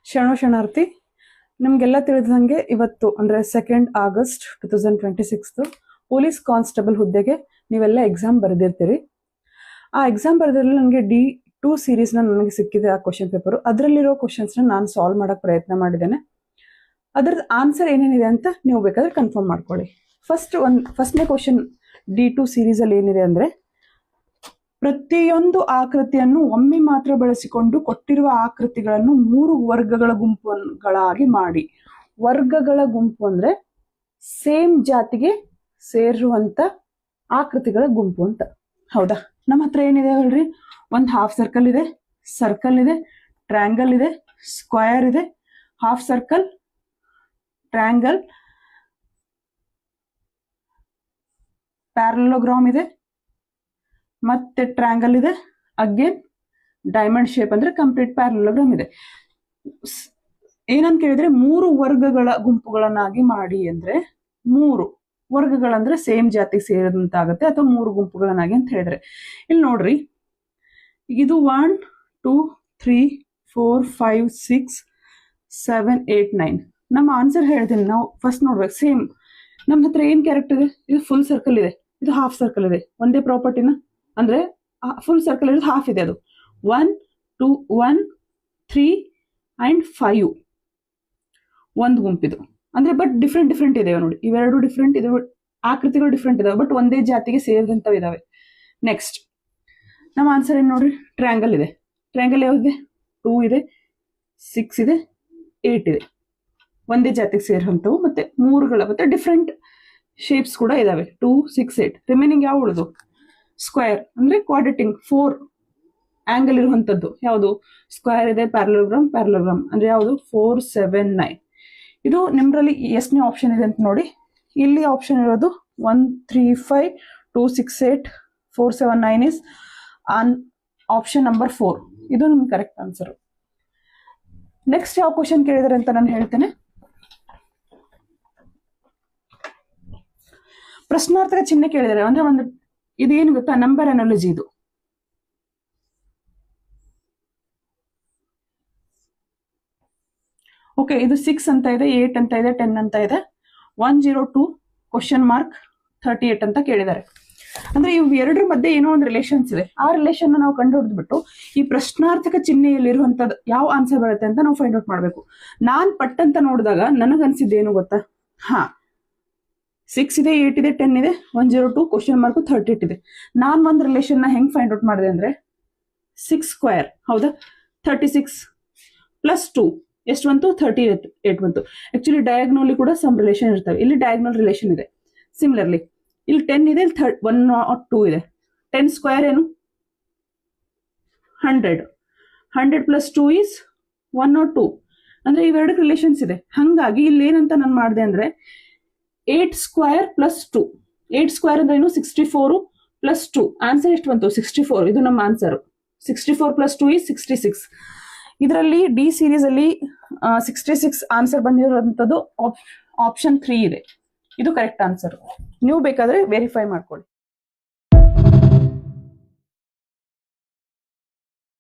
ಶರಣಾರ್ಥಿ. ನಿಮಗೆಲ್ಲ ತಿಳಿದಂಗೆ ಇವತ್ತು ಅಂದರೆ 2 ಆಗಸ್ಟ್ 2026 ಪೊಲೀಸ್ ಕಾನ್ಸ್ಟೇಬಲ್ ಹುದ್ದೆಗೆ ನೀವೆಲ್ಲ ಎಕ್ಸಾಮ್ ಬರೆದಿರ್ತೀರಿ. ಆ ಎಕ್ಸಾಮ್ ಬರೆದ್ರಲ್ಲಿ ನನಗೆ D2 ಸೀರೀಸ್ನ ನನಗೆ ಸಿಕ್ಕಿದೆ ಆ ಕ್ವಶನ್ ಪೇಪರು. ಅದರಲ್ಲಿರೋ ಕ್ವಶನ್ಸ್ನ ನಾನು ಸಾಲ್ವ್ ಮಾಡೋಕ್ಕೆ ಪ್ರಯತ್ನ ಮಾಡಿದ್ದೇನೆ. ಅದರದ್ದು ಆನ್ಸರ್ ಏನೇನಿದೆ ಅಂತ ನೀವು ಬೇಕಾದ್ರೆ ಕನ್ಫರ್ಮ್ ಮಾಡ್ಕೊಳ್ಳಿ. ಫಸ್ಟ್ನೇ ಕ್ವಶನ್ D2 ಸೀರೀಸಲ್ಲಿ ಏನಿದೆ ಅಂದರೆ, ಪ್ರತಿಯೊಂದು ಆಕೃತಿಯನ್ನು ಒಮ್ಮೆ ಮಾತ್ರ ಬಳಸಿಕೊಂಡು ಕೊಟ್ಟಿರುವ ಆಕೃತಿಗಳನ್ನು 3 ವರ್ಗಗಳ ಗುಂಪುಗಳಾಗಿ ಮಾಡಿ. ವರ್ಗಗಳ ಗುಂಪು ಅಂದ್ರೆ ಸೇಮ್ ಜಾತಿಗೆ ಸೇರುವಂತ ಆಕೃತಿಗಳ ಗುಂಪು ಅಂತ. ಹೌದಾ? ನಮ್ಮ ಹತ್ರ ಏನಿದೆ ಹೇಳ್ರಿ, ಒಂದು ಹಾಫ್ ಸರ್ಕಲ್ ಇದೆ, ಸರ್ಕಲ್ ಇದೆ, ಟ್ರ್ಯಾಂಗಲ್ ಇದೆ, ಸ್ಕ್ವಯರ್ ಇದೆ, ಹಾಫ್ ಸರ್ಕಲ್, ಟ್ರ್ಯಾಂಗಲ್, ಪ್ಯಾರಲೋಗ್ರಾಮ್ ಇದೆ, ಮತ್ತೆ ಟ್ರ್ಯಾಂಗಲ್ ಇದೆ, ಅಗೇನ್ ಡೈಮಂಡ್ ಶೇಪ್ ಅಂದ್ರೆ ಕಂಪ್ಲೀಟ್ ಪ್ಯಾರಲೋಗ್ರಾಮ್ ಇದೆ. ಏನಂತ ಕೇಳಿದ್ರೆ 3 ವರ್ಗಗಳ ಗುಂಪುಗಳನ್ನಾಗಿ ಮಾಡಿ ಅಂದ್ರೆ, 3 ವರ್ಗಗಳಂದ್ರೆ ಸೇಮ್ ಜಾತಿಗೆ ಸೇರಿದಂತಾಗುತ್ತೆ, ಅಥವಾ 3 ಗುಂಪುಗಳನ್ನಾಗಿ ಅಂತ ಹೇಳಿದ್ರೆ. ಇಲ್ಲಿ ನೋಡ್ರಿ, ಇದು 1 2 3 4 5 6 7 8 9. ನಮ್ಮ ಆನ್ಸರ್ ಹೇಳ್ತೀನಿ. ನಾವು ಫಸ್ಟ್ ನೋಡ್ಬೇಕು. ಸೇಮ್ ನಮ್ಮ ಹತ್ರ ಏನ್ ಕ್ಯಾರೆಕ್ಟರ್ ಇದೆ, ಇದು ಫುಲ್ ಸರ್ಕಲ್ ಇದೆ, ಇದು ಹಾಫ್ ಸರ್ಕಲ್ ಇದೆ. ಒಂದೇ ಪ್ರಾಪರ್ಟಿನ ಅಂದ್ರೆ ಫುಲ್ ಸರ್ಕಲ್ ಇರೋದು ಹಾಫ್ ಇದೆ. ಅದು 1 2 1 3 ಅಂಡ್ 5 ಒಂದು ಗುಂಪಿದು. ಅಂದ್ರೆ ಬಟ್ ಡಿಫ್ರೆಂಟ್ ಇದಾವೆ ನೋಡಿ. ಇವೆರಡು ಡಿಫ್ರೆಂಟ್, ಇದು ಆಕೃತಿಗಳು ಡಿಫ್ರೆಂಟ್ ಇದಾವೆ, ಬಟ್ ಒಂದೇ ಜಾತಿಗೆ ಸೇರಿದಂತವು ಇದಾವೆ. ನೆಕ್ಸ್ಟ್ ನಮ್ಮ ಆನ್ಸರ್ ಏನ್ ನೋಡ್ರಿ, ಟ್ರ್ಯಾಂಗಲ್ ಇದೆ. ಟ್ರ್ಯಾಂಗಲ್ ಯಾವ್ದಿದೆ? 2 ಇದೆ, 6 ಇದೆ, 8 ಇದೆ. ಒಂದೇ ಜಾತಿಗೆ ಸೇರುವಂತವು, ಮತ್ತೆ 3ಗಳ ಮತ್ತೆ ಡಿಫ್ರೆಂಟ್ ಶೇಪ್ಸ್ ಕೂಡ ಇದಾವೆ. 2 6 8. ರಿಮೈನಿಂಗ್ ಯಾವ ಉಳಿದು? ಸ್ಕ್ವೇರ್ ಅಂದ್ರೆ ಕ್ವಾಡ್ರೇಟಿಂಗ್ 4 ಆಂಗಲ್ ಇರುವಂತದ್ದು ಯಾವುದು? ಸ್ಕ್ವೇರ್ ಇದೆ, ಪ್ಯಾರಲೋಗ್ರಾಮ್ ಅಂದ್ರೆ ಯಾವುದು? 4 7 9. ಇದು ನಿಮ್ರಲ್ಲಿ ಎಷ್ಟನೇ ಆಪ್ಷನ್ ಇದೆ ಅಂತ ನೋಡಿ. ಇಲ್ಲಿ ಆಪ್ಷನ್ ಇರೋದು 1 3 5 2 6 8 4 7 9 ಇಸ್ ಆಪ್ಷನ್ ನಂಬರ್ 4. ಇದು ನಿಮ್ಗೆ ಕರೆಕ್ಟ್ ಆನ್ಸರ್. ನೆಕ್ಸ್ಟ್ ಯಾವ ಕ್ವಶನ್ ಕೇಳಿದಾರೆ ಅಂತ ನಾನು ಹೇಳ್ತೇನೆ. ಪ್ರಶ್ನಾರ್ಥಕ ಚಿಹ್ನೆ ಕೇಳಿದ್ದಾರೆ. ಅಂದ್ರೆ ಒಂದು ಇದೇನು ಗೊತ್ತಾ, ನಂಬರ್ ಅನಾಲಜಿ ಇದು. ಓಕೆ, ಇದು 6 ಅಂತ ಇದೆ, 8 ಅಂತ ಇದೆ, 10 ಅಂತ ಇದೆ. 102 ಕ್ವಶನ್ ಮಾರ್ಕ್ 38 ಅಂತ ಕೇಳಿದ್ದಾರೆ. ಅಂದ್ರೆ ಇವು ಎರಡರ ಮಧ್ಯೆ ಏನೋ ಒಂದು ರಿಲೇಷನ್ಸ್ ಇದೆ. ಆ ರಿಲೇಷನ್ ನಾವು ಕಂಡು ಹಿಡಿದ್ಬಿಟ್ಟು ಈ ಪ್ರಶ್ನಾರ್ಥಕ ಚಿಹ್ನೆಯಲ್ಲಿರುವಂತದ್ದು ಯಾವ ಆನ್ಸರ್ ಬರುತ್ತೆ ಅಂತ ನಾವು ಫೈಂಡ್ ಔಟ್ ಮಾಡ್ಬೇಕು. ನಾನ್ ಪಟ್ ಅಂತ ನೋಡಿದಾಗ ನನಗನ್ಸಿದ್ದು ಏನು ಗೊತ್ತಾ, 6 ಇದೆ, 8 ಇದೆ, 10 ಇದೆ, 102 ಕ್ವಶನ್ ಮಾರ್ಕ್ 38 ಇದೆ. ನಾನ್ ಒಂದು ರಿಲೇಷನ್ ನ ಹೆಂಗ್ ಫೈಂಡ್ ಔಟ್ ಮಾಡಿದೆ ಅಂದ್ರೆ, 6 ಸ್ಕ್ವೇರ್, ಹೌದಾ, 36 ಪ್ಲಸ್ 2 ಎಷ್ಟು ಬಂತು? 38 ಬಂತು. ಆಕ್ಚುಲಿ ಡಯಾಗ್ನೋಲಿ ಕೂಡ ಸಮ್ ರಿಲೇಷನ್ ಇರ್ತವೆ. ಇಲ್ಲಿ ಡಯಾಗ್ನಲ್ ರಿಲೇಷನ್ ಇದೆ. ಸಿಮಿಲರ್ಲಿ ಇಲ್ಲಿ 10 ಇದೆ, ಇಲ್ಲಿ 102 ಇದೆ. 10 ಸ್ಕ್ವೇರ್ ಏನು? 100. 100 ಪ್ಲಸ್ 2 ಈಸ್ 102. ಅಂದ್ರೆ ಇವೆರಡು ರಿಲೇಷನ್ಸ್ ಇದೆ. ಹಂಗಾಗಿ ಇಲ್ಲಿ ಏನಂತ ನಾನು ಮಾಡಿದೆ ಅಂದ್ರೆ, 8 ಸ್ಕ್ವೇರ್ ಪ್ಲಸ್ 2. 8 ಸ್ಕ್ವೇರ್ ಅಂದ್ರೆ ಏನು? 64 ಪ್ಲಸ್ 2. ಆನ್ಸರ್ ಎಷ್ಟು ಬಂತು? 64. ಇದು ನಮ್ಮ ಆನ್ಸರ್. 64 plus 2 is 66. ಇದರಲ್ಲಿ ಡಿ ಸೀರೀಸ್ ಅಲ್ಲಿ 66 ಆನ್ಸರ್ ಬಂದಿರುವಂತದ್ದು ಆಪ್ಷನ್ 3 ಇದೆ. ಇದು ಕರೆಕ್ಟ್ ಆನ್ಸರ್. ನೀವು ಬೇಕಾದ್ರೆ ವೆರಿಫೈ ಮಾಡ್ಕೊಳ್ಳಿ.